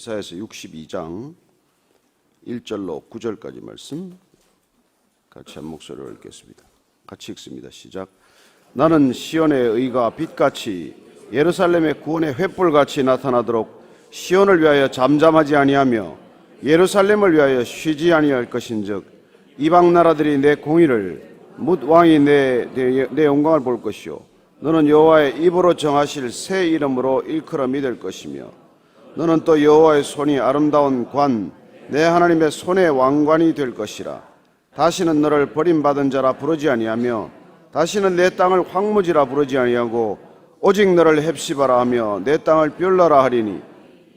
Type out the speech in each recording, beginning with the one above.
이사야서 62장 1절로 9절까지 말씀 같이 한 목소리로 읽겠습니다. 같이 읽습니다. 시작. 나는 시온의 의가 빛같이 예루살렘의 구원의 횃불같이 나타나도록 시온을 위하여 잠잠하지 아니하며 예루살렘을 위하여 쉬지 아니할 것인즉 이방 나라들이 내 공의를 뭇 왕이 내 영광을 볼 것이요 너는 여호와의 입으로 정하실 새 이름으로 일컬음이 될 것이며 너는 또 여호와의 손이 아름다운 관 내 하나님의 손의 왕관이 될 것이라. 다시는 너를 버림받은 자라 부르지 아니하며 다시는 내 땅을 황무지라 부르지 아니하고 오직 너를 헵시바라 하며 내 땅을 뷸라라 하리니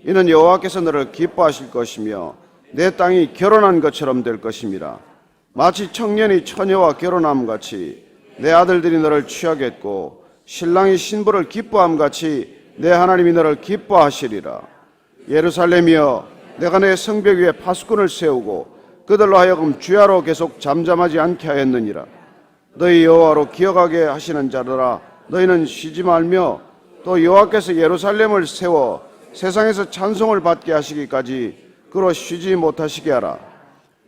이는 여호와께서 너를 기뻐하실 것이며 내 땅이 결혼한 것처럼 될 것임이라. 마치 청년이 처녀와 결혼함 같이 내 아들들이 너를 취하겠고 신랑이 신부를 기뻐함 같이 내 하나님이 너를 기뻐하시리라. 예루살렘이여 내가 내 성벽 위에 파수꾼을 세우고 그들로 하여금 주야로 계속 잠잠하지 않게 하였느니라. 너희 여호와로 기억하게 하시는 자들아 너희는 쉬지 말며 또 여호와께서 예루살렘을 세워 세상에서 찬송을 받게 하시기까지 그로 쉬지 못하시게 하라.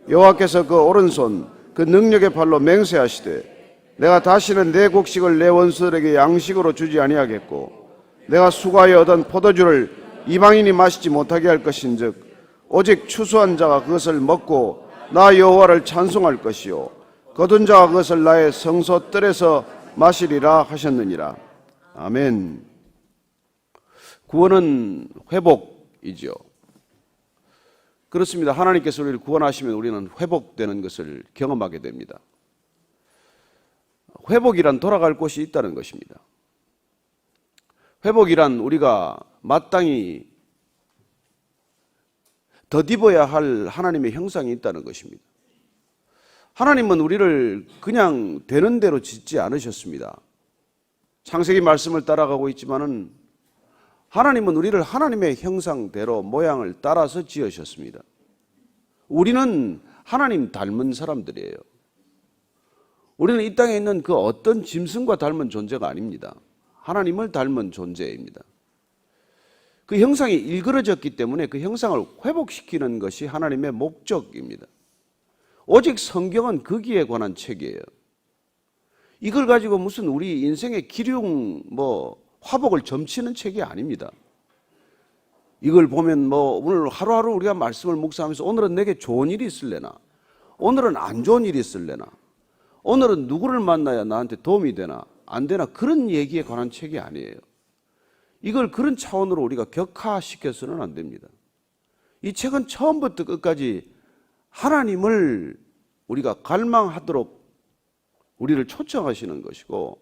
여호와께서 그 오른손 그 능력의 팔로 맹세하시되 내가 다시는 내 곡식을 내 원수들에게 양식으로 주지 아니하겠고 내가 수고하여 얻은 포도주를 이방인이 마시지 못하게 할 것인즉 오직 추수한 자가 그것을 먹고 나 여호와를 찬송할 것이요 거둔 자가 그것을 나의 성소 뜰에서 마시리라 하셨느니라. 아멘. 구원은 회복이죠. 그렇습니다. 하나님께서 우리를 구원하시면 우리는 회복되는 것을 경험하게 됩니다. 회복이란 돌아갈 곳이 있다는 것입니다. 회복이란 우리가 마땅히 덧입어야 할 하나님의 형상이 있다는 것입니다. 하나님은 우리를 그냥 되는 대로 짓지 않으셨습니다. 창세기 말씀을 따라가고 있지만은 하나님은 우리를 하나님의 형상대로 모양을 따라서 지으셨습니다. 우리는 하나님 닮은 사람들이에요. 우리는 이 땅에 있는 그 어떤 짐승과 닮은 존재가 아닙니다. 하나님을 닮은 존재입니다. 그 형상이 일그러졌기 때문에 그 형상을 회복시키는 것이 하나님의 목적입니다. 오직 성경은 거기에 관한 책이에요. 이걸 가지고 무슨 우리 인생의 기륭 화복을 점치는 책이 아닙니다. 이걸 보면 오늘 하루하루 우리가 말씀을 묵상하면서 오늘은 내게 좋은 일이 있을래나, 오늘은 안 좋은 일이 있을래나, 오늘은 누구를 만나야 나한테 도움이 되나 안 되나 그런 얘기에 관한 책이 아니에요. 이걸 그런 차원으로 우리가 격화시켜서는 안 됩니다. 이 책은 처음부터 끝까지 하나님을 우리가 갈망하도록 우리를 초청하시는 것이고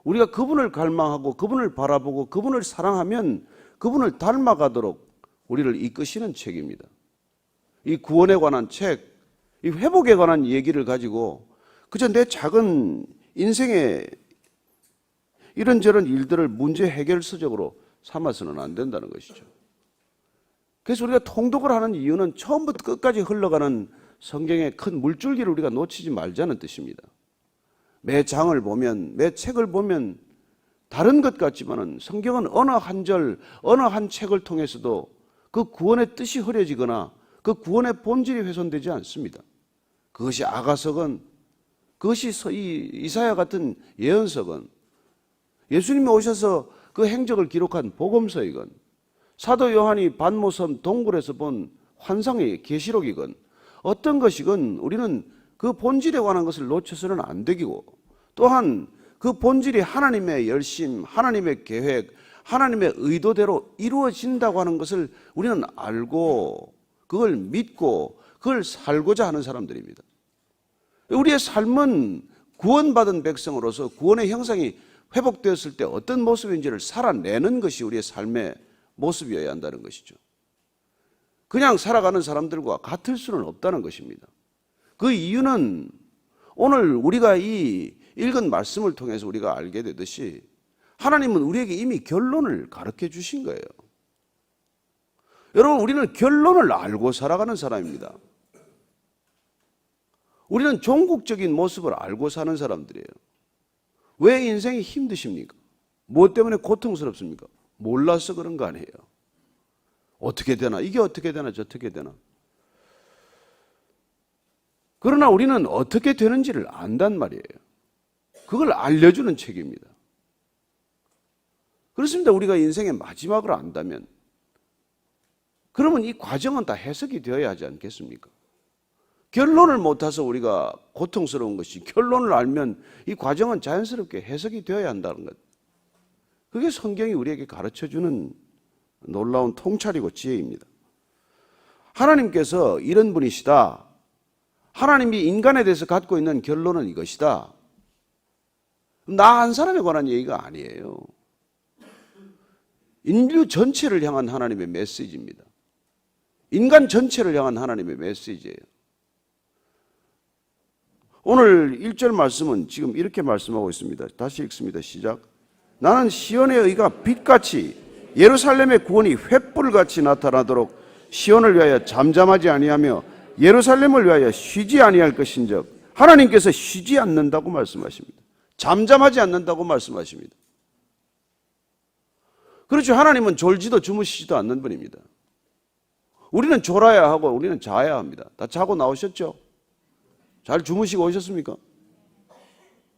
우리가 그분을 갈망하고 그분을 바라보고 그분을 사랑하면 그분을 닮아가도록 우리를 이끄시는 책입니다. 이 구원에 관한 책, 이 회복에 관한 얘기를 가지고 그저 내 작은 인생의 이런저런 일들을 문제 해결서적으로 삼아서는 안 된다는 것이죠. 그래서 우리가 통독을 하는 이유는 처음부터 끝까지 흘러가는 성경의 큰 물줄기를 우리가 놓치지 말자는 뜻입니다. 매 장을 보면, 매 책을 보면 다른 것 같지만은 성경은 어느 한 절, 어느 한 책을 통해서도 그 구원의 뜻이 흐려지거나 그 구원의 본질이 훼손되지 않습니다. 그것이 아가서건, 그것이 이사야 같은 예언서건, 예수님이 오셔서 그 행적을 기록한 복음서이건, 사도 요한이 반모섬 동굴에서 본 환상의 계시록이건, 어떤 것이건 우리는 그 본질에 관한 것을 놓쳐서는 안 되고, 또한 그 본질이 하나님의 열심, 하나님의 계획, 하나님의 의도대로 이루어진다고 하는 것을 우리는 알고 그걸 믿고 그걸 살고자 하는 사람들입니다. 우리의 삶은 구원받은 백성으로서 구원의 형상이 회복되었을 때 어떤 모습인지를 살아내는 것이 우리의 삶의 모습이어야 한다는 것이죠. 그냥 살아가는 사람들과 같을 수는 없다는 것입니다. 그 이유는 오늘 우리가 이 읽은 말씀을 통해서 우리가 알게 되듯이 하나님은 우리에게 이미 결론을 가르쳐 주신 거예요. 여러분, 우리는 결론을 알고 살아가는 사람입니다. 우리는 종국적인 모습을 알고 사는 사람들이에요. 왜 인생이 힘드십니까? 무엇 때문에 고통스럽습니까? 몰라서 그런 거 아니에요. 어떻게 되나? 이게 어떻게 되나? 저떻게 되나? 그러나 우리는 어떻게 되는지를 안단 말이에요. 그걸 알려주는 책입니다. 그렇습니다. 우리가 인생의 마지막을 안다면 그러면 이 과정은 다 해석이 되어야 하지 않겠습니까? 결론을 못 타서 우리가 고통스러운 것이 결론을 알면 이 과정은 자연스럽게 해석이 되어야 한다는 것. 그게 성경이 우리에게 가르쳐주는 놀라운 통찰이고 지혜입니다. 하나님께서 이런 분이시다. 하나님이 인간에 대해서 갖고 있는 결론은 이것이다. 나 한 사람에 관한 얘기가 아니에요. 인류 전체를 향한 하나님의 메시지입니다. 인간 전체를 향한 하나님의 메시지예요. 오늘 1절 말씀은 지금 이렇게 말씀하고 있습니다. 다시 읽습니다. 시작. 나는 시온의 의가 빛같이 예루살렘의 구원이 횃불같이 나타나도록 시온을 위하여 잠잠하지 아니하며 예루살렘을 위하여 쉬지 아니할 것인즉 하나님께서 쉬지 않는다고 말씀하십니다. 잠잠하지 않는다고 말씀하십니다. 그렇죠. 하나님은 졸지도 주무시지도 않는 분입니다. 우리는 졸아야 하고 우리는 자야 합니다. 다 자고 나오셨죠? 잘 주무시고 오셨습니까?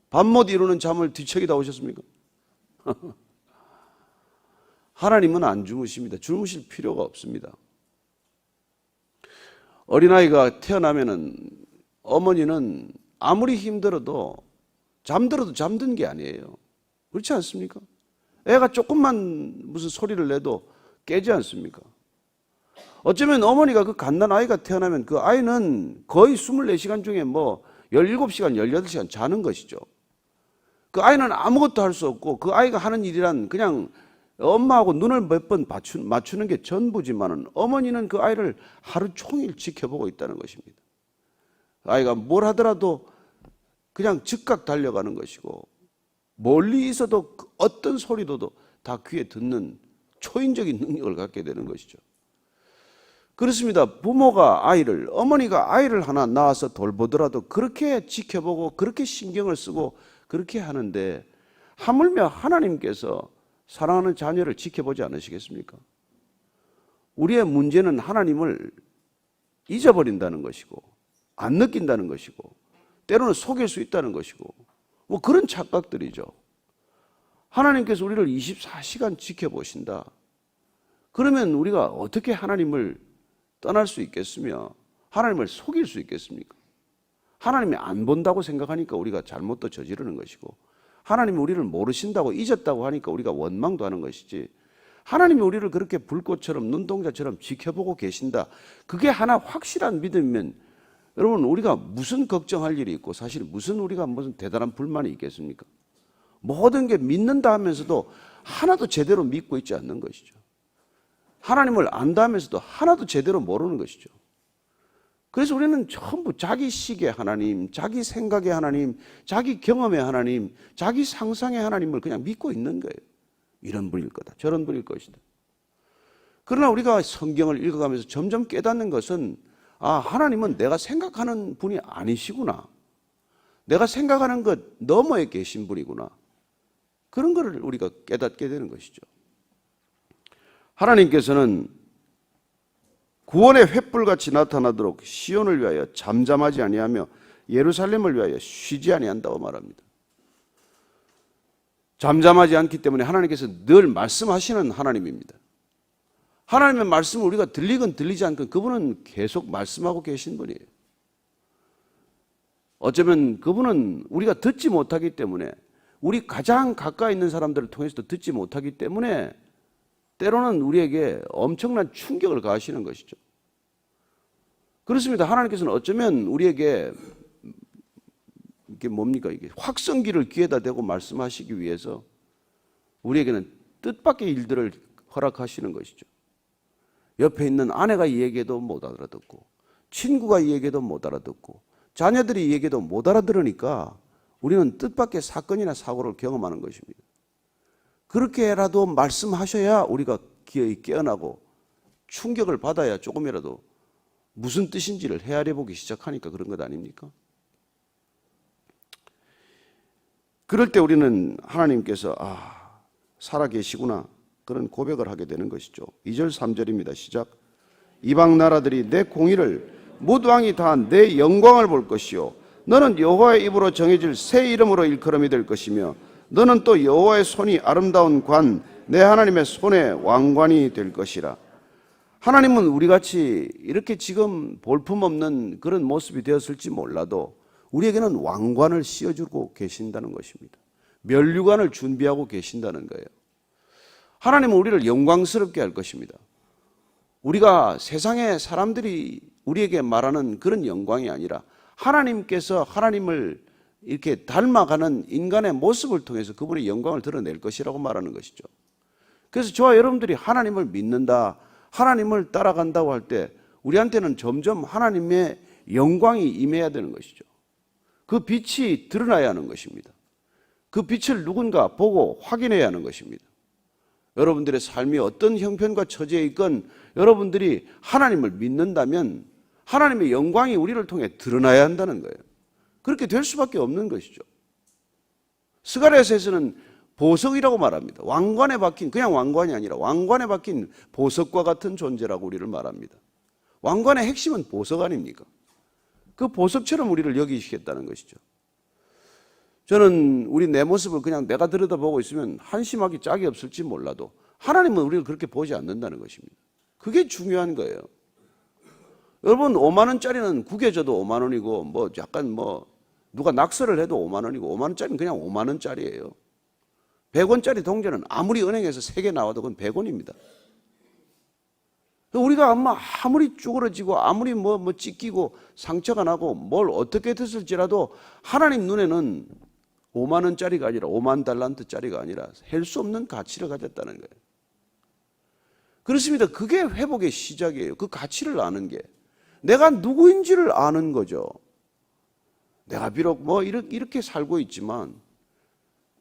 밤 못 이루는 잠을 뒤척이다 오셨습니까? 하나님은 안 주무십니다. 주무실 필요가 없습니다. 어린아이가 태어나면은 어머니는 아무리 힘들어도 잠들어도 잠든 게 아니에요. 그렇지 않습니까? 애가 조금만 무슨 소리를 내도 깨지 않습니까? 어쩌면 어머니가 그 갓난 아이가 태어나면 그 아이는 거의 24시간 중에 뭐 17시간, 18시간 자는 것이죠. 그 아이는 아무것도 할 수 없고 그 아이가 하는 일이란 그냥 엄마하고 눈을 몇 번 맞추는 게 전부지만은 어머니는 그 아이를 하루 종일 지켜보고 있다는 것입니다. 아이가 뭘 하더라도 그냥 즉각 달려가는 것이고 멀리 있어도 어떤 소리도 다 귀에 듣는 초인적인 능력을 갖게 되는 것이죠. 그렇습니다. 부모가 아이를, 어머니가 아이를 하나 낳아서 돌보더라도 그렇게 지켜보고 그렇게 신경을 쓰고 그렇게 하는데 하물며 하나님께서 사랑하는 자녀를 지켜보지 않으시겠습니까? 우리의 문제는 하나님을 잊어버린다는 것이고 안 느낀다는 것이고 때로는 속일 수 있다는 것이고 뭐 그런 착각들이죠. 하나님께서 우리를 24시간 지켜보신다. 그러면 우리가 어떻게 하나님을 떠날 수 있겠으며 하나님을 속일 수 있겠습니까? 하나님이 안 본다고 생각하니까 우리가 잘못도 저지르는 것이고 하나님이 우리를 모르신다고 잊었다고 하니까 우리가 원망도 하는 것이지 하나님이 우리를 그렇게 불꽃처럼 눈동자처럼 지켜보고 계신다. 그게 하나 확실한 믿음이면 여러분 우리가 무슨 걱정할 일이 있고 사실 무슨 우리가 무슨 대단한 불만이 있겠습니까? 모든 게 믿는다 하면서도 하나도 제대로 믿고 있지 않는 것이죠. 하나님을 안다 하면서도 하나도 제대로 모르는 것이죠. 그래서 우리는 전부 자기식의 하나님, 자기 생각의 하나님, 자기 경험의 하나님, 자기 상상의 하나님을 그냥 믿고 있는 거예요. 이런 분일 거다, 저런 분일 것이다. 그러나 우리가 성경을 읽어가면서 점점 깨닫는 것은 하나님은 내가 생각하는 분이 아니시구나. 내가 생각하는 것 너머에 계신 분이구나. 그런 것을 우리가 깨닫게 되는 것이죠. 하나님께서는 구원의 횃불같이 나타나도록 시온을 위하여 잠잠하지 아니하며 예루살렘을 위하여 쉬지 아니한다고 말합니다. 잠잠하지 않기 때문에 하나님께서 늘 말씀하시는 하나님입니다. 하나님의 말씀을 우리가 들리건 들리지 않건 그분은 계속 말씀하고 계신 분이에요. 어쩌면 그분은 우리가 듣지 못하기 때문에 우리 가장 가까이 있는 사람들을 통해서도 듣지 못하기 때문에 때로는 우리에게 엄청난 충격을 가하시는 것이죠. 그렇습니다. 하나님께서는 어쩌면 우리에게 이게 뭡니까? 이게 확성기를 귀에다 대고 말씀하시기 위해서 우리에게는 뜻밖의 일들을 허락하시는 것이죠. 옆에 있는 아내가 이 얘기해도 못 알아듣고 친구가 이 얘기해도 못 알아듣고 자녀들이 이 얘기해도 못 알아들으니까 우리는 뜻밖의 사건이나 사고를 경험하는 것입니다. 그렇게라도 말씀하셔야 우리가 기어이 깨어나고 충격을 받아야 조금이라도 무슨 뜻인지를 헤아려 보기 시작하니까 그런 것 아닙니까? 그럴 때 우리는 하나님께서 살아계시구나. 그런 고백을 하게 되는 것이죠. 2절 3절입니다. 시작. 이방 나라들이 내 공의를 무왕이 다 내 영광을 볼 것이요 너는 여호와의 입으로 정해질 새 이름으로 일컬음이 될 것이며 너는 또 여호와의 손이 아름다운 관 내 하나님의 손의 왕관이 될 것이라. 하나님은 우리같이 이렇게 지금 볼품없는 그런 모습이 되었을지 몰라도 우리에게는 왕관을 씌워주고 계신다는 것입니다. 면류관을 준비하고 계신다는 거예요. 하나님은 우리를 영광스럽게 할 것입니다. 우리가 세상의 사람들이 우리에게 말하는 그런 영광이 아니라 하나님께서 하나님을 이렇게 닮아가는 인간의 모습을 통해서 그분의 영광을 드러낼 것이라고 말하는 것이죠. 그래서 저와 여러분들이 하나님을 믿는다, 하나님을 따라간다고 할 때 우리한테는 점점 하나님의 영광이 임해야 되는 것이죠. 그 빛이 드러나야 하는 것입니다. 그 빛을 누군가 보고 확인해야 하는 것입니다. 여러분들의 삶이 어떤 형편과 처지에 있건 여러분들이 하나님을 믿는다면 하나님의 영광이 우리를 통해 드러나야 한다는 거예요. 그렇게 될 수밖에 없는 것이죠. 스가랴서에서는 보석이라고 말합니다. 왕관에 박힌, 그냥 왕관이 아니라 왕관에 박힌 보석과 같은 존재라고 우리를 말합니다. 왕관의 핵심은 보석 아닙니까? 그 보석처럼 우리를 여기시겠다는 것이죠. 저는 우리 내 모습을 그냥 내가 들여다보고 있으면 한심하기 짝이 없을지 몰라도 하나님은 우리를 그렇게 보지 않는다는 것입니다. 그게 중요한 거예요. 여러분 5만 원짜리는 구겨져도 5만 원이고 뭐 약간 뭐 누가 낙서를 해도 5만 원이고 5만 원짜리는 그냥 5만 원짜리예요. 100원짜리 동전은 아무리 은행에서 3개 나와도 그건 100원입니다. 우리가 아무리 쭈그러지고 아무리 뭐 찢기고 상처가 나고 뭘 어떻게 됐을지라도 하나님 눈에는 5만 원짜리가 아니라 5만 달란트짜리가 아니라 할 수 없는 가치를 가졌다는 거예요. 그렇습니다. 그게 회복의 시작이에요. 그 가치를 아는 게 내가 누구인지를 아는 거죠. 내가 비록 뭐 이렇게 살고 있지만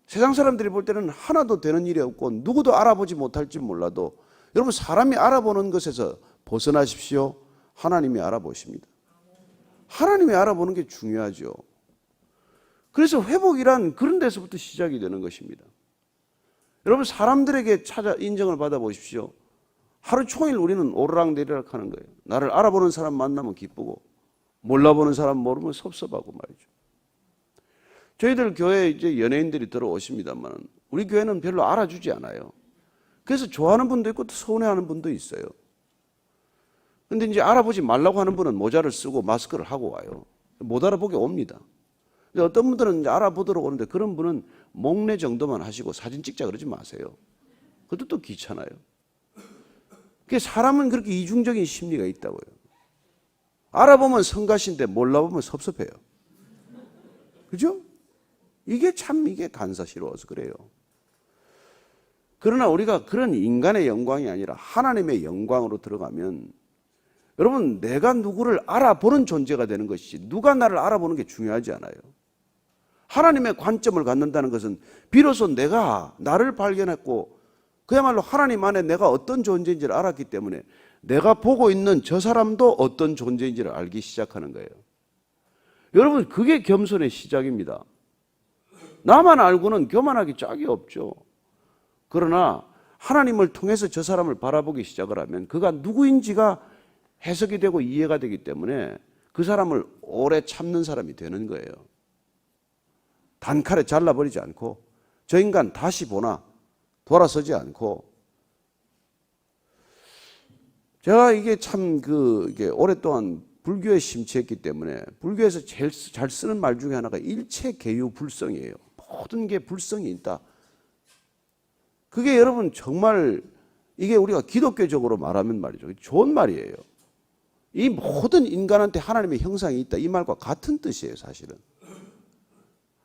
세상 사람들이 볼 때는 하나도 되는 일이 없고 누구도 알아보지 못할지 몰라도 여러분 사람이 알아보는 것에서 벗어나십시오. 하나님이 알아보십니다. 하나님이 알아보는 게 중요하죠. 그래서 회복이란 그런 데서부터 시작이 되는 것입니다. 여러분 사람들에게 찾아 인정을 받아보십시오. 하루 종일 우리는 오르락내리락 하는 거예요. 나를 알아보는 사람 만나면 기쁘고 몰라보는 사람 모르면 섭섭하고 말이죠. 저희들 교회에 이제 연예인들이 들어오십니다만 우리 교회는 별로 알아주지 않아요. 그래서 좋아하는 분도 있고 서운해하는 분도 있어요. 그런데 이제 알아보지 말라고 하는 분은 모자를 쓰고 마스크를 하고 와요. 못 알아보게 옵니다. 근데 어떤 분들은 이제 알아보도록 오는데 그런 분은 목례 정도만 하시고 사진 찍자 그러지 마세요. 그것도 또 귀찮아요. 사람은 그렇게 이중적인 심리가 있다고요. 알아보면 성가신데 몰라보면 섭섭해요. 그죠? 이게 간사스러워서 그래요. 그러나 우리가 그런 인간의 영광이 아니라 하나님의 영광으로 들어가면 여러분 내가 누구를 알아보는 존재가 되는 것이지 누가 나를 알아보는 게 중요하지 않아요. 하나님의 관점을 갖는다는 것은 비로소 내가 나를 발견했고 그야말로 하나님 안에 내가 어떤 존재인지를 알았기 때문에 내가 보고 있는 저 사람도 어떤 존재인지를 알기 시작하는 거예요. 여러분 그게 겸손의 시작입니다. 나만 알고는 교만하기 짝이 없죠. 그러나 하나님을 통해서 저 사람을 바라보기 시작을 하면 그가 누구인지가 해석이 되고 이해가 되기 때문에 그 사람을 오래 참는 사람이 되는 거예요. 단칼에 잘라버리지 않고 저 인간 다시 보나 돌아서지 않고. 제가 이게 참 이게 오랫동안 불교에 심취했기 때문에 불교에서 제일 잘 쓰는 말 중에 하나가 일체계유불성이에요. 모든 게 불성이 있다. 그게 여러분 정말 이게 우리가 기독교적으로 말하면 말이죠. 좋은 말이에요. 이 모든 인간한테 하나님의 형상이 있다. 이 말과 같은 뜻이에요, 사실은.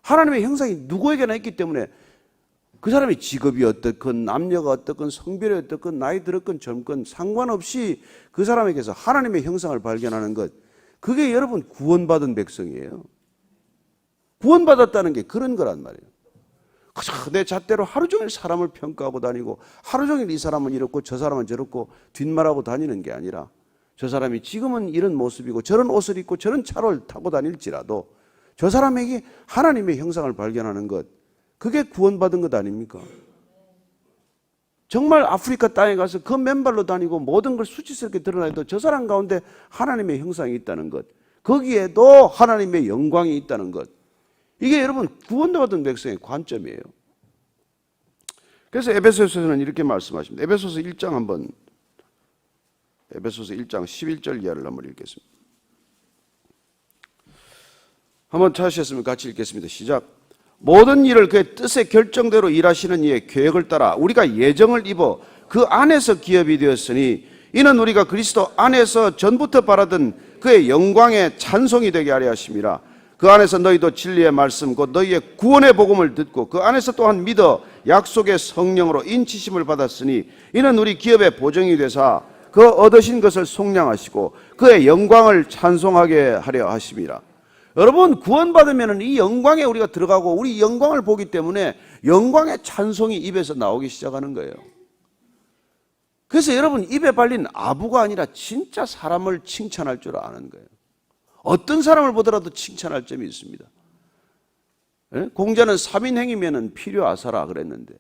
하나님의 형상이 누구에게나 있기 때문에 그 사람의 직업이 어떻건 남녀가 어떻건 성별이 어떻건 나이 들었건 젊건 상관없이 그 사람에게서 하나님의 형상을 발견하는 것, 그게 여러분 구원받은 백성이에요. 구원받았다는 게 그런 거란 말이에요. 그저 내 잣대로 하루 종일 사람을 평가하고 다니고 하루 종일 이 사람은 이렇고 저 사람은 저렇고 뒷말하고 다니는 게 아니라 저 사람이 지금은 이런 모습이고 저런 옷을 입고 저런 차를 타고 다닐지라도 저 사람에게 하나님의 형상을 발견하는 것, 그게 구원받은 것 아닙니까? 정말 아프리카 땅에 가서 그 맨발로 다니고 모든 걸 수치스럽게 드러나도 저 사람 가운데 하나님의 형상이 있다는 것, 거기에도 하나님의 영광이 있다는 것, 이게 여러분 구원받은 백성의 관점이에요. 그래서 에베소서는 이렇게 말씀하십니다. 에베소서 1장 한번, 에베소서 1장 11절 이하를 한번 읽겠습니다. 한번 찾으셨으면 같이 읽겠습니다. 시작. 모든 일을 그의 뜻의 결정대로 일하시는 이의 계획을 따라 우리가 예정을 입어 그 안에서 기업이 되었으니 이는 우리가 그리스도 안에서 전부터 바라던 그의 영광의 찬송이 되게 하려 하심이라. 그 안에서 너희도 진리의 말씀 곧 너희의 구원의 복음을 듣고 그 안에서 또한 믿어 약속의 성령으로 인치심을 받았으니 이는 우리 기업의 보정이 되사 그 얻으신 것을 속량하시고 그의 영광을 찬송하게 하려 하심이라. 여러분, 구원받으면 이 영광에 우리가 들어가고 우리 영광을 보기 때문에 영광의 찬송이 입에서 나오기 시작하는 거예요. 그래서 여러분, 입에 발린 아부가 아니라 진짜 사람을 칭찬할 줄 아는 거예요. 어떤 사람을 보더라도 칭찬할 점이 있습니다. 공자는 3인행이면 필요하사라 그랬는데,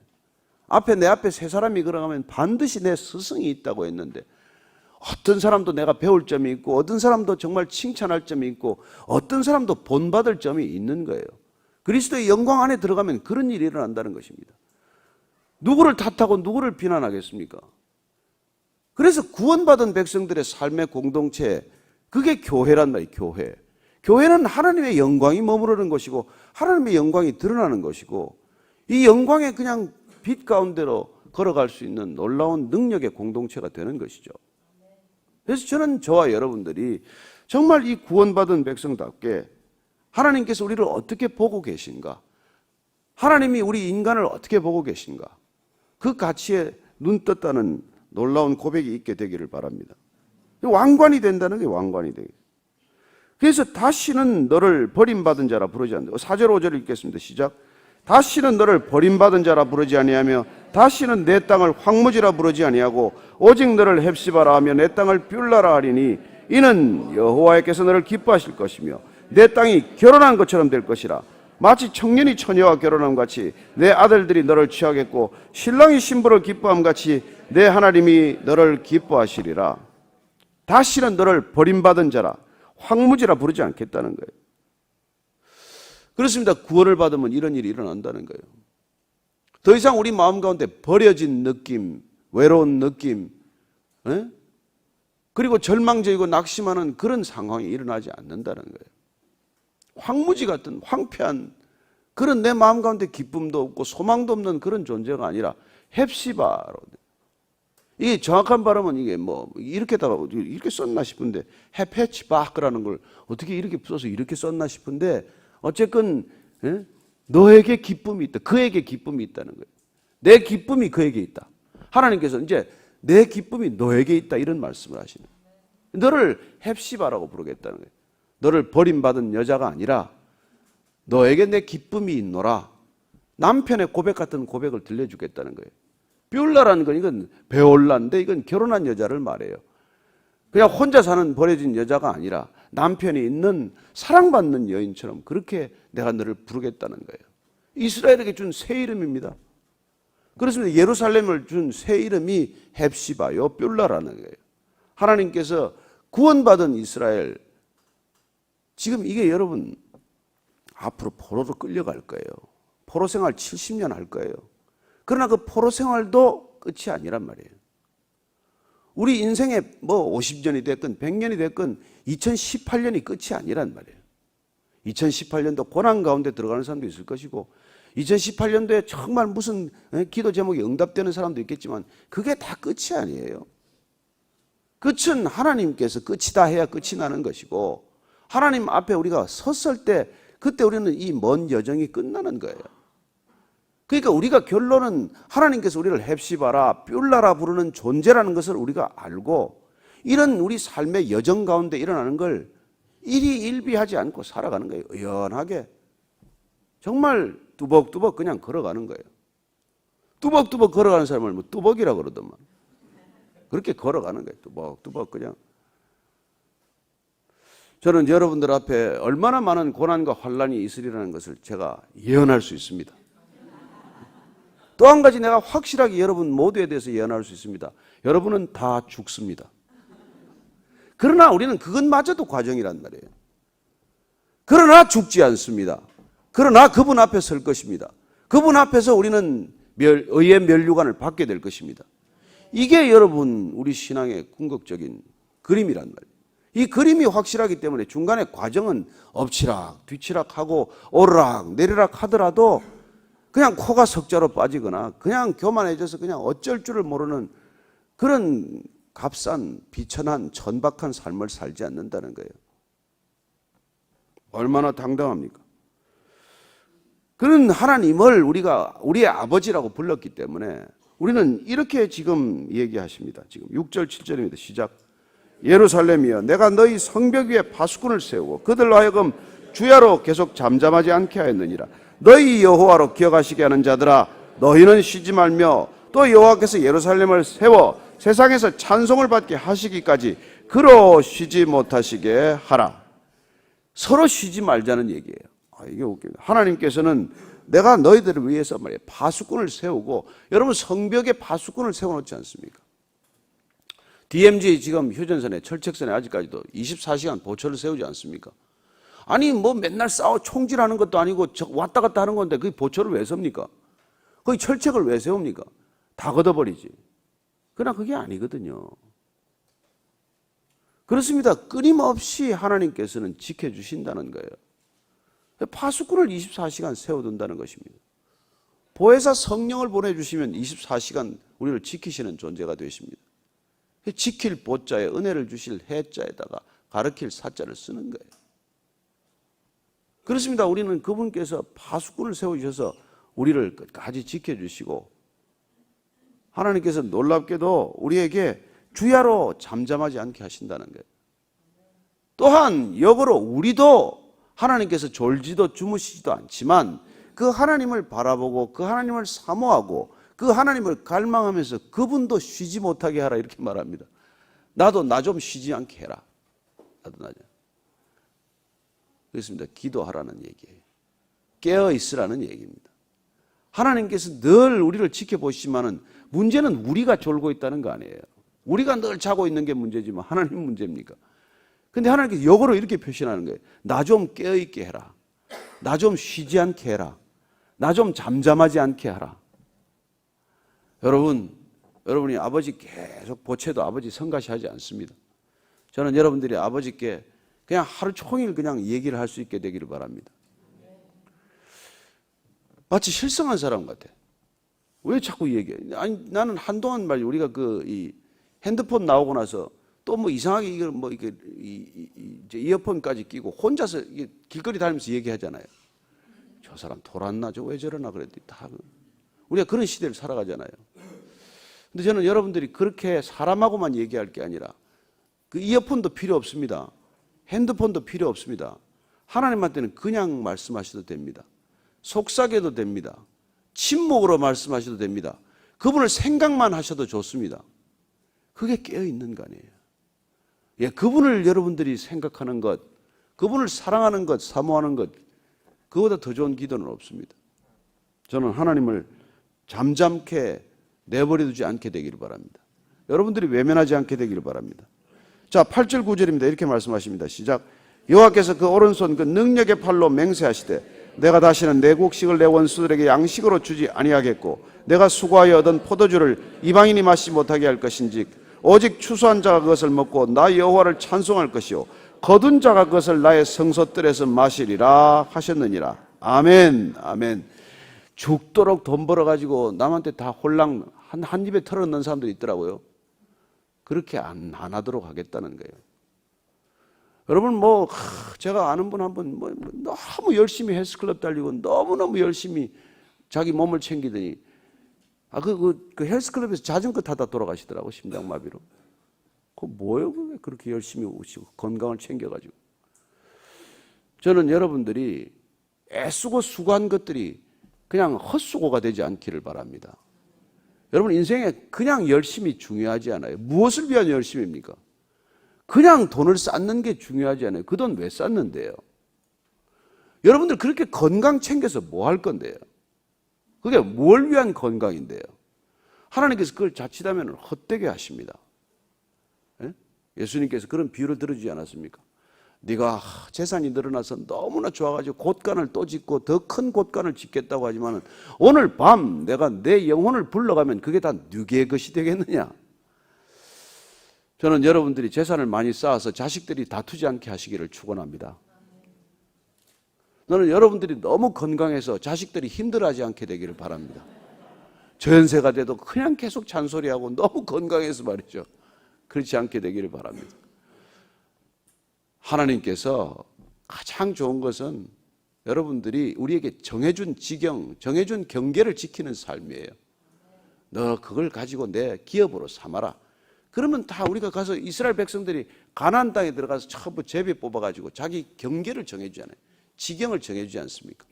내 앞에 세 사람이 걸어가면 반드시 내 스승이 있다고 했는데, 어떤 사람도 내가 배울 점이 있고 어떤 사람도 정말 칭찬할 점이 있고 어떤 사람도 본받을 점이 있는 거예요. 그리스도의 영광 안에 들어가면 그런 일이 일어난다는 것입니다. 누구를 탓하고 누구를 비난하겠습니까? 그래서 구원받은 백성들의 삶의 공동체, 그게 교회란 말이에요. 교회. 교회는 하나님의 영광이 머무르는 것이고 하나님의 영광이 드러나는 것이고 이 영광의 그냥 빛 가운데로 걸어갈 수 있는 놀라운 능력의 공동체가 되는 것이죠. 그래서 저는 저와 여러분들이 정말 이 구원받은 백성답게 하나님께서 우리를 어떻게 보고 계신가, 하나님이 우리 인간을 어떻게 보고 계신가, 그 가치에 눈 떴다는 놀라운 고백이 있게 되기를 바랍니다. 왕관이 된다는 게 왕관이 되게. 그래서 다시는 너를 버림받은 자라 부르지 않는다. 4절 5절 읽겠습니다. 시작. 다시는 너를 버림받은 자라 부르지 아니하며 다시는 내 땅을 황무지라 부르지 아니하고 오직 너를 헵시바라 하며 내 땅을 뷸라라 하리니 이는 여호와께서 너를 기뻐하실 것이며 내 땅이 결혼한 것처럼 될 것이라. 마치 청년이 처녀와 결혼함 같이 내 아들들이 너를 취하겠고 신랑이 신부를 기뻐함 같이 내 하나님이 너를 기뻐하시리라. 다시는 너를 버림받은 자라 황무지라 부르지 않겠다는 거예요. 그렇습니다. 구원을 받으면 이런 일이 일어난다는 거예요. 더 이상 우리 마음 가운데 버려진 느낌, 외로운 느낌, 그리고 절망적이고 낙심하는 그런 상황이 일어나지 않는다는 거예요. 황무지 같은 황폐한 그런 내 마음 가운데 기쁨도 없고 소망도 없는 그런 존재가 아니라 헵시바로. 이게 정확한 발음은 이게 뭐 이렇게다가 이렇게 썼나 싶은데 헵시바라는 걸 어떻게 이렇게 써서 이렇게 썼나 싶은데 어쨌건 너에게 기쁨이 있다. 그에게 기쁨이 있다는 거예요. 내 기쁨이 그에게 있다. 하나님께서 이제 내 기쁨이 너에게 있다 이런 말씀을 하시는 거예요. 너를 헵시바라고 부르겠다는 거예요. 너를 버림받은 여자가 아니라 너에게 내 기쁨이 있노라. 남편의 고백 같은 고백을 들려주겠다는 거예요. 뷸라라는 건 이건 베올라인데 이건 결혼한 여자를 말해요. 그냥 혼자 사는 버려진 여자가 아니라 남편이 있는 사랑받는 여인처럼 그렇게 내가 너를 부르겠다는 거예요. 이스라엘에게 준 새 이름입니다. 그렇습니다. 예루살렘을 준 새 이름이 헵시바요, 뷸라라는 거예요. 하나님께서 구원받은 이스라엘, 지금 이게 여러분 앞으로 포로로 끌려갈 거예요. 포로 생활 70년 할 거예요. 그러나 그 포로 생활도 끝이 아니란 말이에요. 우리 인생에 뭐 50년이 됐건 100년이 됐건 2018년이 끝이 아니란 말이에요. 2018년도 고난 가운데 들어가는 사람도 있을 것이고 2018년도에 정말 무슨 기도 제목이 응답되는 사람도 있겠지만 그게 다 끝이 아니에요. 끝은 하나님께서 끝이다 해야 끝이 나는 것이고 하나님 앞에 우리가 섰을 때 그때 우리는 이 먼 여정이 끝나는 거예요. 그러니까 우리가 결론은 하나님께서 우리를 헵시바라 뷸라라 부르는 존재라는 것을 우리가 알고 이런 우리 삶의 여정 가운데 일어나는 걸 일희일비하지 않고 살아가는 거예요. 의연하게 정말 뚜벅뚜벅 그냥 걸어가는 거예요. 뚜벅뚜벅 걸어가는 사람을 뭐 뚜벅이라 그러더만 그렇게 걸어가는 거예요. 뚜벅뚜벅 그냥. 저는 여러분들 앞에 얼마나 많은 고난과 환난이 있으리라는 것을 제가 예언할 수 있습니다. 또 한 가지 내가 확실하게 여러분 모두에 대해서 예언할 수 있습니다. 여러분은 다 죽습니다. 그러나 우리는 그것마저도 과정이란 말이에요. 그러나 죽지 않습니다. 그러나 그분 앞에 설 것입니다. 그분 앞에서 우리는 의의 면류관을 받게 될 것입니다. 이게 여러분 우리 신앙의 궁극적인 그림이란 말이에요. 이 그림이 확실하기 때문에 중간에 과정은 엎치락 뒤치락하고 오르락 내리락 하더라도 그냥 코가 석자로 빠지거나 그냥 교만해져서 그냥 어쩔 줄을 모르는 그런 값싼 비천한 천박한 삶을 살지 않는다는 거예요. 얼마나 당당합니까? 그런 하나님을 우리가 우리의 아버지라고 불렀기 때문에 우리는 이렇게 지금 얘기하십니다. 지금 6절 7절입니다. 시작. 예루살렘이여 내가 너희 성벽 위에 파수꾼을 세우고 그들로 하여금 주야로 계속 잠잠하지 않게 하였느니라. 너희 여호와로 기억하시게 하는 자들아 너희는 쉬지 말며 또 여호와께서 예루살렘을 세워 세상에서 찬송을 받게 하시기까지 그로 쉬지 못하시게 하라. 서로 쉬지 말자는 얘기예요. 이게 웃깁니다. 하나님께서는 내가 너희들을 위해서 말이에요. 파수꾼을 세우고 여러분 성벽에 파수꾼을 세워놓지 않습니까? DMZ 지금 휴전선에 철책선에 아직까지도 24시간 보초를 세우지 않습니까? 아니 뭐 맨날 싸워 총질하는 것도 아니고 왔다 갔다 하는 건데 그 보초를 왜 섭니까? 거기 철책을 왜 세웁니까? 다 걷어버리지. 그러나 그게 아니거든요. 그렇습니다. 끊임없이 하나님께서는 지켜주신다는 거예요. 파수꾼을 24시간 세워둔다는 것입니다. 보혜사 성령을 보내주시면 24시간 우리를 지키시는 존재가 되십니다. 지킬 보자에 은혜를 주실 해자에다가 가르칠 사자를 쓰는 거예요. 그렇습니다. 우리는 그분께서 파수꾼을 세우셔서 우리를 끝까지 지켜주시고 하나님께서 놀랍게도 우리에게 주야로 잠잠하지 않게 하신다는 거예요. 또한 역으로 우리도 하나님께서 졸지도 주무시지도 않지만 그 하나님을 바라보고 그 하나님을 사모하고 그 하나님을 갈망하면서 그분도 쉬지 못하게 하라 이렇게 말합니다. 나도 나 좀 쉬지 않게 해라. 나도 나 좀. 그렇습니다. 기도하라는 얘기예요. 깨어 있으라는 얘기입니다. 하나님께서 늘 우리를 지켜보시지만은 문제는 우리가 졸고 있다는 거 아니에요. 우리가 늘 자고 있는 게 문제지만 하나님 문제입니까? 근데 하나님께서 역으로 이렇게 표현하는 거예요. 나 좀 깨어있게 해라. 나 좀 쉬지 않게 해라. 나 좀 잠잠하지 않게 하라. 여러분이 아버지 계속 보채도 아버지 성가시하지 않습니다. 저는 여러분들이 아버지께 그냥 하루 종일 그냥 얘기를 할 수 있게 되기를 바랍니다. 마치 실성한 사람 같아. 왜 자꾸 얘기해? 아니 나는 한동안 말이야 우리가 이 핸드폰 나오고 나서 또 뭐 이상하게 이걸 뭐 이게 이어폰까지 끼고 혼자서 이게 길거리 다니면서 얘기하잖아요. 저 사람 돌았나? 저 왜 저러나? 그랬더니 다 우리가 그런 시대를 살아가잖아요. 근데 저는 여러분들이 그렇게 사람하고만 얘기할 게 아니라 그 이어폰도 필요 없습니다. 핸드폰도 필요 없습니다. 하나님한테는 그냥 말씀하셔도 됩니다. 속삭여도 됩니다. 침묵으로 말씀하셔도 됩니다. 그분을 생각만 하셔도 좋습니다. 그게 깨어있는 거 아니에요. 예, 그분을 여러분들이 생각하는 것, 그분을 사랑하는 것, 사모하는 것, 그보다 더 좋은 기도는 없습니다. 저는 하나님을 잠잠케 내버려두지 않게 되기를 바랍니다. 여러분들이 외면하지 않게 되기를 바랍니다. 자, 8절 9절입니다. 이렇게 말씀하십니다. 시작. 여호와께서 그 오른손 그 능력의 팔로 맹세하시되 내가 다시는 내 곡식을 내 원수들에게 양식으로 주지 아니하겠고 내가 수고하여 얻은 포도주를 이방인이 마시지 못하게 할 것인즉 오직 추수한 자가 그것을 먹고 나 여호와를 찬송할 것이요 거둔 자가 그것을 나의 성소들에서 마시리라 하셨느니라. 아멘. 아멘. 죽도록 돈 벌어가지고 남한테 다 홀랑 한 입에 털어넣는 사람들이 있더라고요. 그렇게 안 하도록 하겠다는 거예요. 여러분 제가 아는 분 한 분 너무 열심히 헬스클럽 달리고 너무너무 열심히 자기 몸을 챙기더니 그 헬스클럽에서 자전거 타다 돌아가시더라고. 심장마비로. 그거 뭐예요? 왜 그렇게 열심히 오시고 건강을 챙겨가지고. 저는 여러분들이 애쓰고 수고한 것들이 그냥 헛수고가 되지 않기를 바랍니다. 여러분 인생에 그냥 열심히 중요하지 않아요. 무엇을 위한 열심입니까? 그냥 돈을 쌓는 게 중요하지 않아요. 그 돈 왜 쌓는데요? 여러분들 그렇게 건강 챙겨서 뭐 할 건데요? 그게 뭘 위한 건강인데요? 하나님께서 그걸 자칫하면 헛되게 하십니다. 예? 예수님께서 그런 비유를 들어주지 않았습니까? 네가 재산이 늘어나서 너무나 좋아가지고 곳간을 또 짓고 더 큰 곳간을 짓겠다고 하지만 오늘 밤 내가 내 영혼을 불러가면 그게 다 누구의 것이 되겠느냐? 저는 여러분들이 재산을 많이 쌓아서 자식들이 다투지 않게 하시기를 축원합니다. 저는 여러분들이 너무 건강해서 자식들이 힘들어하지 않게 되기를 바랍니다. 저연세가 돼도 그냥 계속 잔소리하고 너무 건강해서 말이죠. 그렇지 않게 되기를 바랍니다. 하나님께서 가장 좋은 것은 여러분들이 우리에게 정해준 지경, 정해준 경계를 지키는 삶이에요. 너 그걸 가지고 내 기업으로 삼아라. 그러면 다 우리가 가서 이스라엘 백성들이 가나안 땅에 들어가서 전부 제비 뽑아가지고 자기 경계를 정해주잖아요. 지경을 정해주지 않습니까?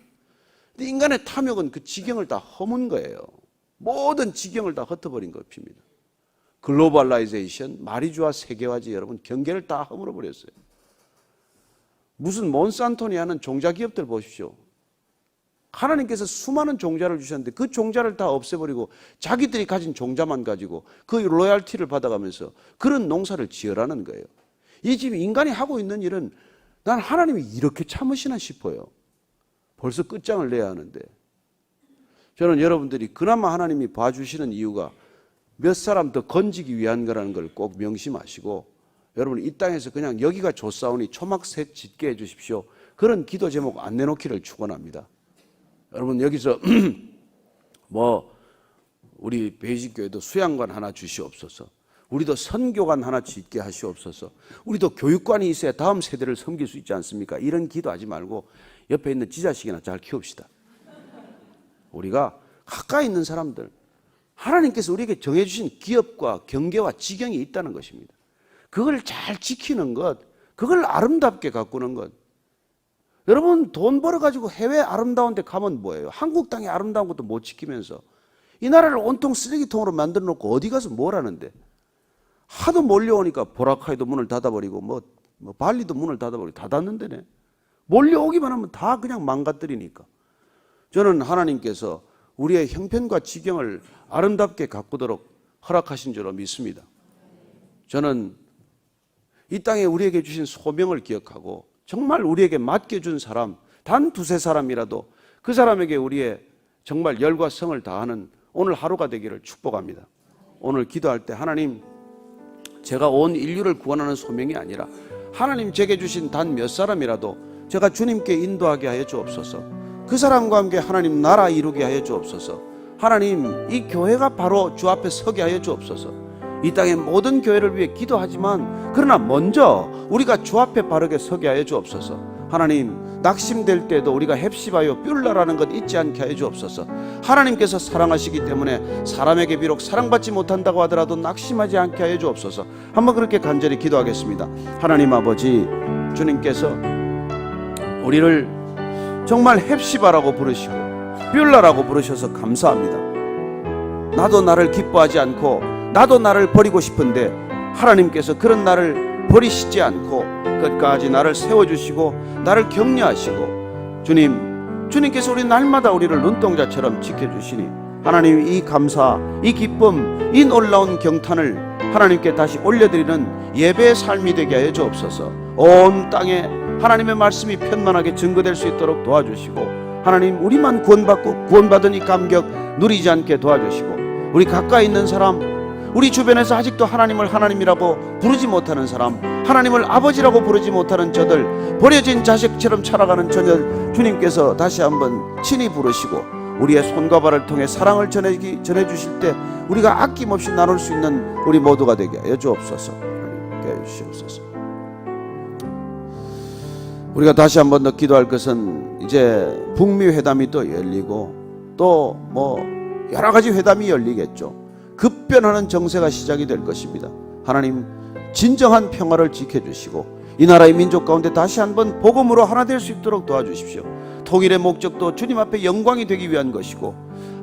근데 인간의 탐욕은 그 지경을 다 허문 거예요. 모든 지경을 다 흩어버린 것입니다. 글로벌라이제이션, 마리주와 세계화지 여러분 경계를 다 허물어 버렸어요. 무슨 몬산토니아는 종자 기업들 보십시오. 하나님께서 수많은 종자를 주셨는데 그 종자를 다 없애버리고 자기들이 가진 종자만 가지고 그 로얄티를 받아가면서 그런 농사를 지으라는 거예요. 이 지금 인간이 하고 있는 일은 난 하나님이 이렇게 참으시나 싶어요. 벌써 끝장을 내야 하는데. 저는 여러분들이 그나마 하나님이 봐주시는 이유가 몇 사람 더 건지기 위한 거라는 걸 꼭 명심하시고 여러분 이 땅에서 그냥 여기가 좋사오니 초막새 짓게 해주십시오. 그런 기도 제목 안 내놓기를 축원합니다. 여러분 여기서 우리 베이직교회도 수양관 하나 주시옵소서. 우리도 선교관 하나 짓게 하시옵소서. 우리도 교육관이 있어야 다음 세대를 섬길 수 있지 않습니까? 이런 기도하지 말고 옆에 있는 지자식이나 잘 키웁시다. 우리가 가까이 있는 사람들, 하나님께서 우리에게 정해주신 기업과 경계와 지경이 있다는 것입니다. 그걸 잘 지키는 것, 그걸 아름답게 가꾸는 것. 여러분 돈 벌어가지고 해외 아름다운 데 가면 뭐예요? 한국 땅의 아름다운 것도 못 지키면서 이 나라를 온통 쓰레기통으로 만들어 놓고 어디 가서 뭘 하는데? 하도 몰려오니까 보라카이도 문을 닫아버리고 발리도 문을 닫아버리고 다 닫는데네. 몰려오기만 하면 다 그냥 망가뜨리니까. 저는 하나님께서 우리의 형편과 지경을 아름답게 가꾸도록 허락하신 줄로 믿습니다. 저는 이 땅에 우리에게 주신 소명을 기억하고 정말 우리에게 맡겨준 사람 단 두세 사람이라도 그 사람에게 우리의 정말 열과 성을 다하는 오늘 하루가 되기를 축복합니다. 오늘 기도할 때 하나님 제가 온 인류를 구원하는 소명이 아니라 하나님 제게 주신 단 몇 사람이라도 제가 주님께 인도하게 하여 주옵소서. 그 사람과 함께 하나님 나라 이루게 하여 주옵소서. 하나님 이 교회가 바로 주 앞에 서게 하여 주옵소서. 이 땅의 모든 교회를 위해 기도하지만 그러나 먼저 우리가 주 앞에 바르게 서게 하여 주옵소서. 하나님 낙심될 때도 우리가 헵시바요 뷸라라는 것 잊지 않게 하여 주옵소서. 하나님께서 사랑하시기 때문에 사람에게 비록 사랑받지 못한다고 하더라도 낙심하지 않게 하여 주옵소서. 한번 그렇게 간절히 기도하겠습니다. 하나님 아버지, 주님께서 우리를 정말 헵시바라고 부르시고 뷸라라고 부르셔서 감사합니다. 나도 나를 기뻐하지 않고 나도 나를 버리고 싶은데 하나님께서 그런 나를 버리시지 않고 끝까지 나를 세워주시고 나를 격려하시고 주님께서 우리 날마다 우리를 눈동자처럼 지켜주시니 하나님 이 감사, 이 기쁨, 이 놀라운 경탄을 하나님께 다시 올려드리는 예배의 삶이 되게 하여 주옵소서. 온 땅에 하나님의 말씀이 편만하게 증거될 수 있도록 도와주시고 하나님 우리만 구원받고 구원받은 이 감격 누리지 않게 도와주시고 우리 가까이 있는 사람, 우리 주변에서 아직도 하나님을 하나님이라고 부르지 못하는 사람, 하나님을 아버지라고 부르지 못하는 저들, 버려진 자식처럼 살아가는 저들 주님께서 다시 한번 친히 부르시고 우리의 손과 발을 통해 사랑을 전해주실 때 우리가 아낌없이 나눌 수 있는 우리 모두가 되게 하여 주옵소서. 하나님 주시옵소서. 우리가 다시 한번 더 기도할 것은 이제 북미 회담이 또 열리고 또 여러 가지 회담이 열리겠죠. 급변하는 정세가 시작이 될 것입니다. 하나님 진정한 평화를 지켜주시고 이 나라의 민족 가운데 다시 한번 복음으로 하나 될 수 있도록 도와주십시오. 통일의 목적도 주님 앞에 영광이 되기 위한 것이고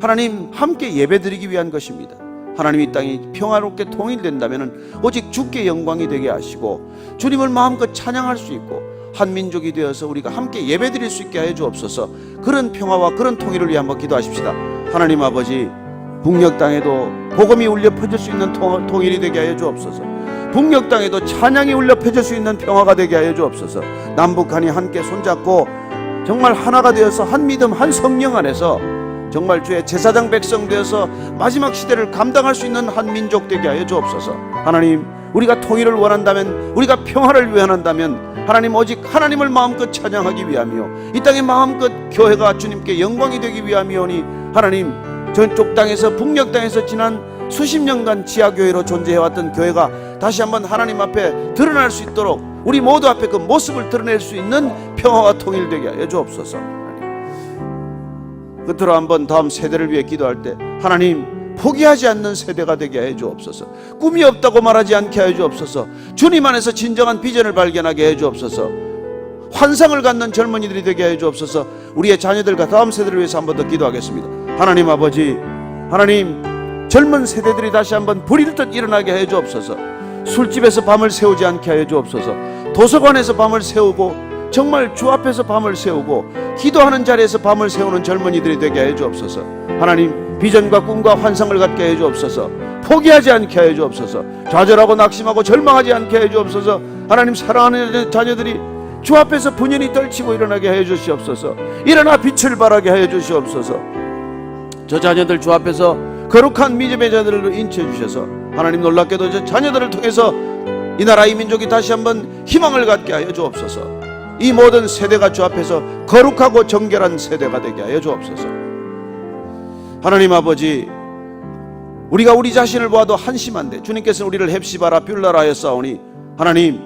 하나님 함께 예배드리기 위한 것입니다. 하나님 이 땅이 평화롭게 통일된다면 오직 주께 영광이 되게 하시고 주님을 마음껏 찬양할 수 있고 한 민족이 되어서 우리가 함께 예배드릴 수 있게 하여 주옵소서. 그런 평화와 그런 통일을 위해 한번 기도하십시다. 하나님 아버지, 북녘 땅에도 복음이 울려 퍼질 수 있는 통일이 되게 하여 주옵소서. 북녘 땅에도 찬양이 울려 퍼질 수 있는 평화가 되게 하여 주옵소서. 남북한이 함께 손잡고 정말 하나가 되어서 한 믿음 한 성령 안에서 정말 주의 제사장 백성 되어서 마지막 시대를 감당할 수 있는 한 민족 되게 하여 주옵소서. 하나님, 우리가 통일을 원한다면, 우리가 평화를 위한다면 하나님, 오직 하나님을 마음껏 찬양하기 위함이요, 이 땅에 마음껏 교회가 주님께 영광이 되기 위함이오니, 하나님, 저쪽 땅에서, 북녘 땅에서 지난 수십 년간 지하교회로 존재해왔던 교회가 다시 한번 하나님 앞에 드러날 수 있도록 우리 모두 앞에 그 모습을 드러낼 수 있는 평화와 통일되게 하여 주옵소서. 끝으로 한번 다음 세대를 위해 기도할 때, 하나님, 포기하지 않는 세대가 되게 하여 주옵소서. 꿈이 없다고 말하지 않게 하여 주옵소서. 주님 안에서 진정한 비전을 발견하게 하여 주옵소서. 환상을 갖는 젊은이들이 되게 하여 주옵소서. 우리의 자녀들과 다음 세대를 위해서 한번 더 기도하겠습니다. 하나님 아버지, 하나님, 젊은 세대들이 다시 한번 불일 듯 일어나게 하여 주옵소서. 술집에서 밤을 새우지 않게 하여 주옵소서. 도서관에서 밤을 새우고 정말 주 앞에서 밤을 새우고 기도하는 자리에서 밤을 새우는 젊은이들이 되게 하여 주옵소서. 하나님, 비전과 꿈과 환상을 갖게 하여 주옵소서. 포기하지 않게 하여 주옵소서. 좌절하고 낙심하고 절망하지 않게 하여 주옵소서. 하나님, 사랑하는 자녀들이 주 앞에서 분연히 떨치고 일어나게 하여 주시옵소서. 일어나 빛을 발하게 하여 주시옵소서. 저 자녀들 주 앞에서 거룩한 믿음의 자들로 인치해 주셔서 하나님, 놀랍게도 저 자녀들을 통해서 이 나라 이 민족이 다시 한번 희망을 갖게 하여 주옵소서. 이 모든 세대가 주 앞에서 거룩하고 정결한 세대가 되게 하여 주옵소서. 하나님 아버지, 우리가 우리 자신을 보아도 한심한데 주님께서는 우리를 헵시바라 뷸라라 하였사오니, 하나님,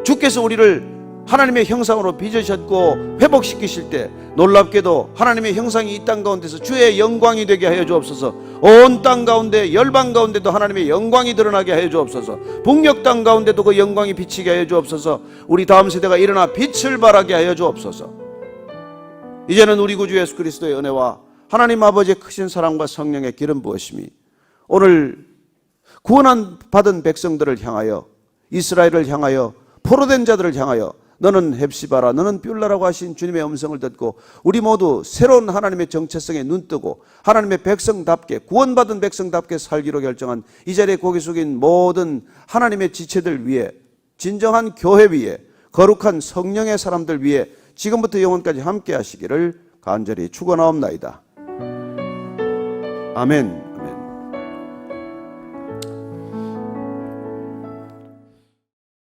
주께서 우리를 하나님의 형상으로 빚으셨고 회복시키실 때 놀랍게도 하나님의 형상이 이 땅 가운데서 주의 영광이 되게 하여 주옵소서. 온 땅 가운데, 열방 가운데도 하나님의 영광이 드러나게 하여 주옵소서. 북녘 땅 가운데도 그 영광이 비치게 하여 주옵소서. 우리 다음 세대가 일어나 빛을 발하게 하여 주옵소서. 이제는 우리 구주 예수 그리스도의 은혜와 하나님 아버지의 크신 사랑과 성령의 기름 부으심이 오늘 구원 받은 백성들을 향하여, 이스라엘을 향하여, 포로된 자들을 향하여 너는 헵시바라, 너는 뷸라라고 하신 주님의 음성을 듣고 우리 모두 새로운 하나님의 정체성에 눈뜨고 하나님의 백성답게, 구원받은 백성답게 살기로 결정한 이 자리에 고개 숙인 모든 하나님의 지체들 위해, 진정한 교회 위에, 거룩한 성령의 사람들 위해 지금부터 영원까지 함께 하시기를 간절히 축원하옵나이다. 아멘.